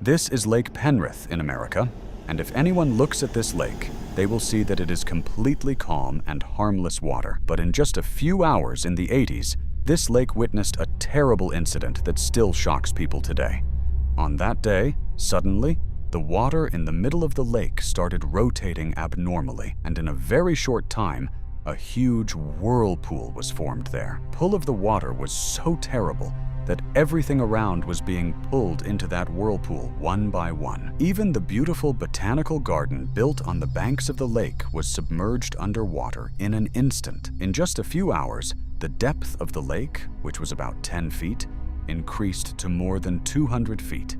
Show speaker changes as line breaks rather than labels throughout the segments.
This is Lake Penrith in America, and if anyone looks at this lake, they will see that it is completely calm and harmless water. But in just a few hours in the 80s, this lake witnessed a terrible incident that still shocks people today. On that day, suddenly, the water in the middle of the lake started rotating abnormally, and in a very short time, a huge whirlpool was formed there. Pull of the water was so terrible that everything around was being pulled into that whirlpool one by one. Even the beautiful botanical garden built on the banks of the lake was submerged underwater in an instant. In just a few hours, the depth of the lake, which was about 10 feet, increased to more than 200 feet.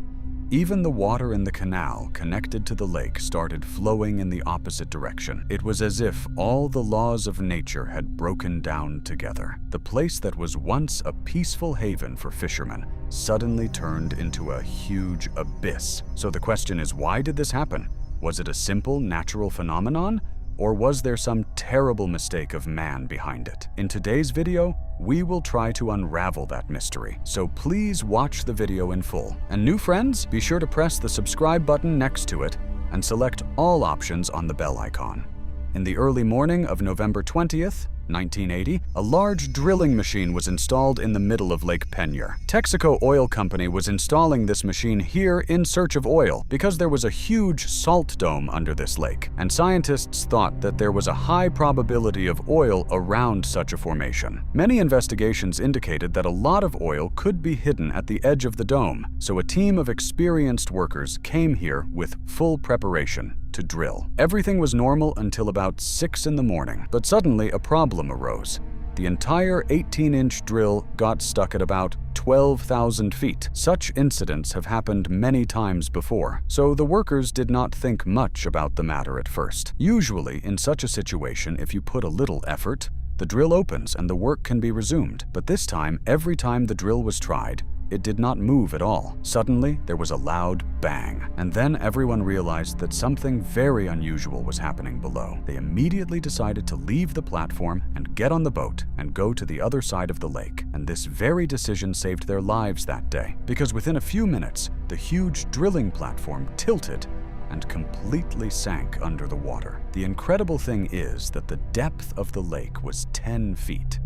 Even the water in the canal connected to the lake started flowing in the opposite direction. It was as if all the laws of nature had broken down together. The place that was once a peaceful haven for fishermen suddenly turned into a huge abyss. So the question is, why did this happen? Was it a simple natural phenomenon? Or was there some terrible mistake of man behind it? In today's video, we will try to unravel that mystery. So please watch the video in full. And new friends, be sure to press the subscribe button next to it and select all options on the bell icon. In the early morning of November 20th, 1980, a large drilling machine was installed in the middle of Lake Penrith. Texaco Oil Company was installing this machine here in search of oil because there was a huge salt dome under this lake, and scientists thought that there was a high probability of oil around such a formation. Many investigations indicated that a lot of oil could be hidden at the edge of the dome, so a team of experienced workers came here with full preparation to drill. Everything was normal until about 6 in the morning, but suddenly a problem arose. The entire 18-inch drill got stuck at about 12,000 feet. Such incidents have happened many times before, so the workers did not think much about the matter at first. Usually, in such a situation, if you put a little effort, the drill opens and the work can be resumed. But this time, every time the drill was tried, it did not move at all. Suddenly, there was a loud bang, and then everyone realized that something very unusual was happening below. They immediately decided to leave the platform and get on the boat and go to the other side of the lake. And this very decision saved their lives that day, because within a few minutes, the huge drilling platform tilted and completely sank under the water. The incredible thing is that the depth of the lake was 10 feet.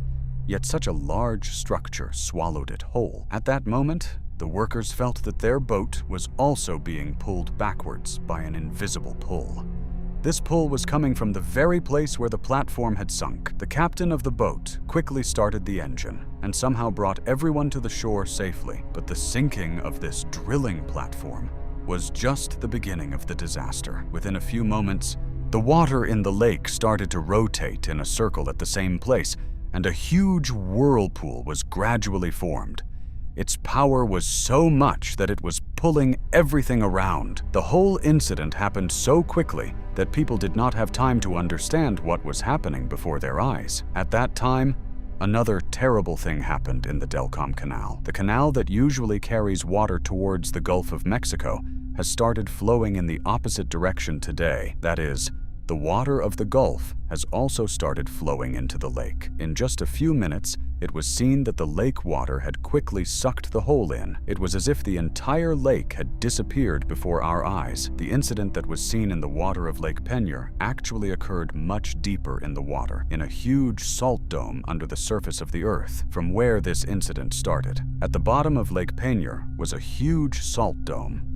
Yet such a large structure swallowed it whole. At that moment, the workers felt that their boat was also being pulled backwards by an invisible pull. This pull was coming from the very place where the platform had sunk. The captain of the boat quickly started the engine and somehow brought everyone to the shore safely. But the sinking of this drilling platform was just the beginning of the disaster. Within a few moments, the water in the lake started to rotate in a circle at the same place, and a huge whirlpool was gradually formed. Its power was so much that it was pulling everything around. The whole incident happened so quickly that people did not have time to understand what was happening before their eyes. At that time, another terrible thing happened in the Delcom Canal. The canal that usually carries water towards the Gulf of Mexico has started flowing in the opposite direction today. That is, the water of the Gulf has also started flowing into the lake. In just a few minutes, it was seen that the lake water had quickly sucked the hole in. It was as if the entire lake had disappeared before our eyes. The incident that was seen in the water of Lake Penrith actually occurred much deeper in the water, in a huge salt dome under the surface of the earth, from where this incident started. At the bottom of Lake Penrith was a huge salt dome,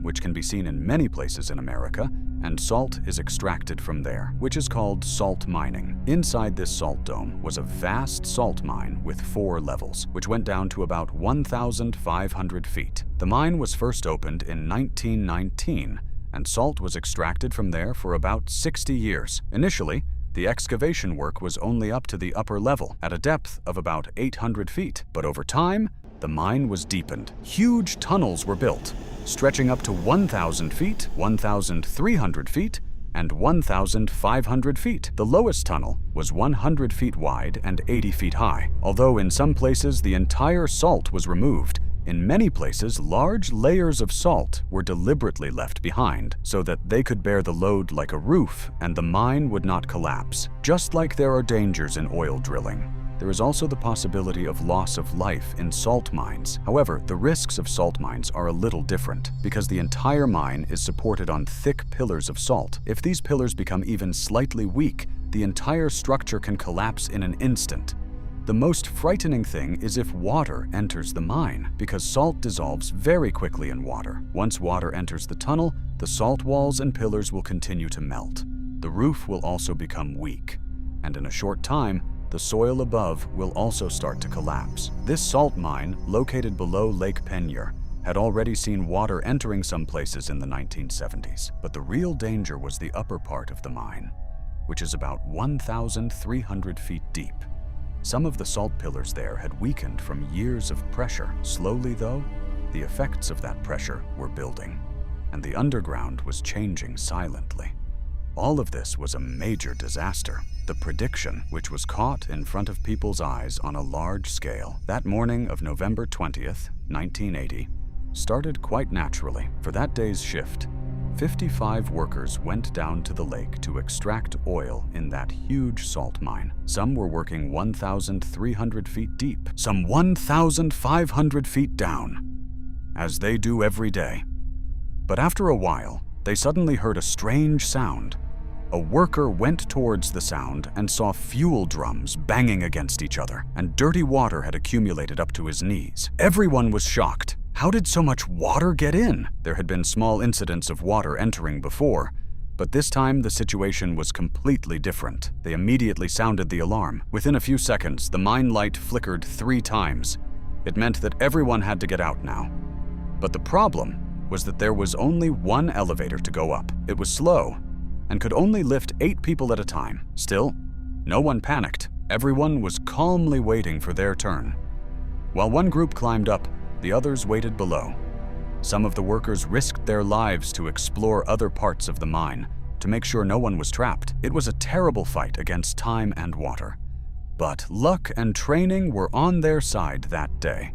which can be seen in many places in America, and salt is extracted from there, which is called salt mining. Inside this salt dome was a vast salt mine with 4 levels, which went down to about 1,500 feet. The mine was first opened in 1919, and salt was extracted from there for about 60 years. Initially, the excavation work was only up to the upper level, at a depth of about 800 feet. But over time, the mine was deepened. Huge tunnels were built, stretching up to 1,000 feet, 1,300 feet, and 1,500 feet. The lowest tunnel was 100 feet wide and 80 feet high. Although in some places the entire salt was removed, in many places large layers of salt were deliberately left behind so that they could bear the load like a roof and the mine would not collapse. Just like there are dangers in oil drilling, There is also the possibility of loss of life in salt mines. However, the risks of salt mines are a little different because the entire mine is supported on thick pillars of salt. If these pillars become even slightly weak, the entire structure can collapse in an instant. The most frightening thing is if water enters the mine, because salt dissolves very quickly in water. Once water enters the tunnel, the salt walls and pillars will continue to melt. The roof will also become weak, and in a short time, the soil above will also start to collapse. This salt mine, located below Lake Peña, had already seen water entering some places in the 1970s, but the real danger was the upper part of the mine, which is about 1,300 feet deep. Some of the salt pillars there had weakened from years of pressure. Slowly, though, the effects of that pressure were building, and the underground was changing silently. All of this was a major disaster. The prediction, which was caught in front of people's eyes on a large scale, that morning of November 20th, 1980, started quite naturally. For that day's shift, 55 workers went down to the lake to extract oil in that huge salt mine. Some were working 1,300 feet deep, some 1,500 feet down, as they do every day. But after a while, they suddenly heard a strange sound. A worker went towards the sound and saw fuel drums banging against each other, and dirty water had accumulated up to his knees. Everyone was shocked. How did so much water get in? There had been small incidents of water entering before, but this time the situation was completely different. They immediately sounded the alarm. Within a few seconds, the mine light flickered 3 times. It meant that everyone had to get out now. But the problem was that there was only one elevator to go up. It was slow and could only lift 8 people at a time. Still, no one panicked. Everyone was calmly waiting for their turn. While one group climbed up, the others waited below. Some of the workers risked their lives to explore other parts of the mine to make sure no one was trapped. It was a terrible fight against time and water. But luck and training were on their side that day.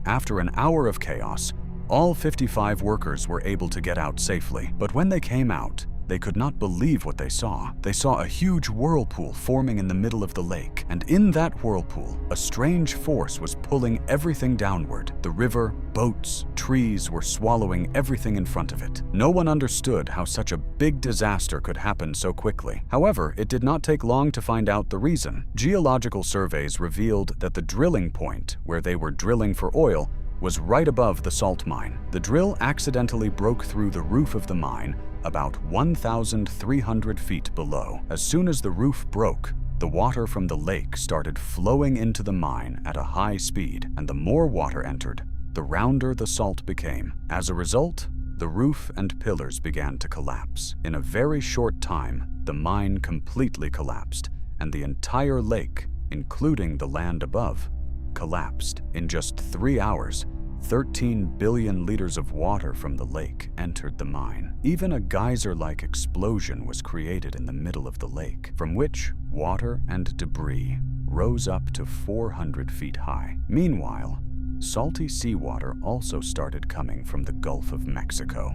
After an hour of chaos, all 55 workers were able to get out safely. But when they came out, they could not believe what they saw. They saw a huge whirlpool forming in the middle of the lake, and in that whirlpool, a strange force was pulling everything downward. The river, boats, trees were swallowing everything in front of it. No one understood how such a big disaster could happen so quickly. However, it did not take long to find out the reason. Geological surveys revealed that the drilling point, where they were drilling for oil, was right above the salt mine. The drill accidentally broke through the roof of the mine about 1,300 feet below. As soon as the roof broke, the water from the lake started flowing into the mine at a high speed, and the more water entered, the rounder the salt became. As a result, the roof and pillars began to collapse. In a very short time, the mine completely collapsed, and the entire lake, including the land above, collapsed. In just 3 hours, 13 billion liters of water from the lake entered the mine. Even a geyser-like explosion was created in the middle of the lake, from which water and debris rose up to 400 feet high. Meanwhile, salty seawater also started coming from the Gulf of Mexico,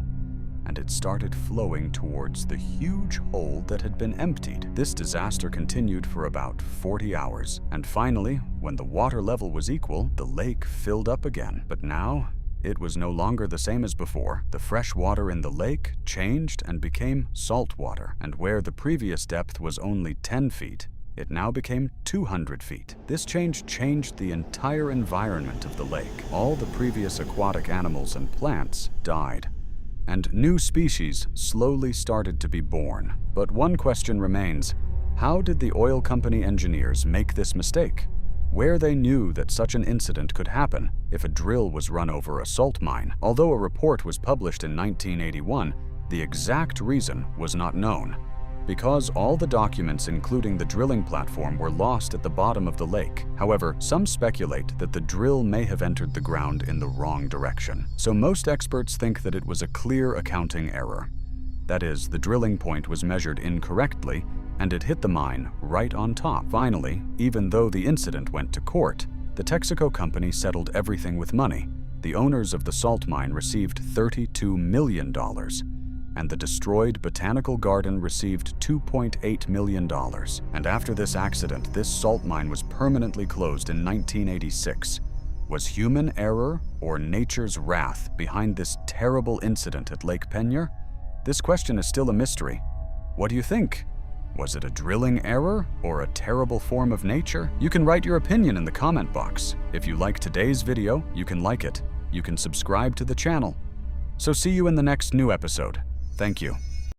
and it started flowing towards the huge hole that had been emptied. This disaster continued for about 40 hours, and finally, when the water level was equal, the lake filled up again. But now, it was no longer the same as before. The fresh water in the lake changed and became salt water, and where the previous depth was only 10 feet, it now became 200 feet. This change changed the entire environment of the lake. All the previous aquatic animals and plants died, and new species slowly started to be born. But one question remains: how did the oil company engineers make this mistake? Where they knew that such an incident could happen if a drill was run over a salt mine? Although a report was published in 1981, the exact reason was not known, because all the documents, including the drilling platform, were lost at the bottom of the lake. However, some speculate that the drill may have entered the ground in the wrong direction. So most experts think that it was a clear accounting error. That is, the drilling point was measured incorrectly, and it hit the mine right on top. Finally, even though the incident went to court, the Texaco company settled everything with money. The owners of the salt mine received $32 million, and the destroyed botanical garden received $2.8 million. And after this accident, this salt mine was permanently closed in 1986. Was human error or nature's wrath behind this terrible incident at Lake Peigneur? This question is still a mystery. What do you think? Was it a drilling error or a terrible form of nature? You can write your opinion in the comment box. If you like today's video, you can like it. You can subscribe to the channel. So see you in the next new episode. Thank you.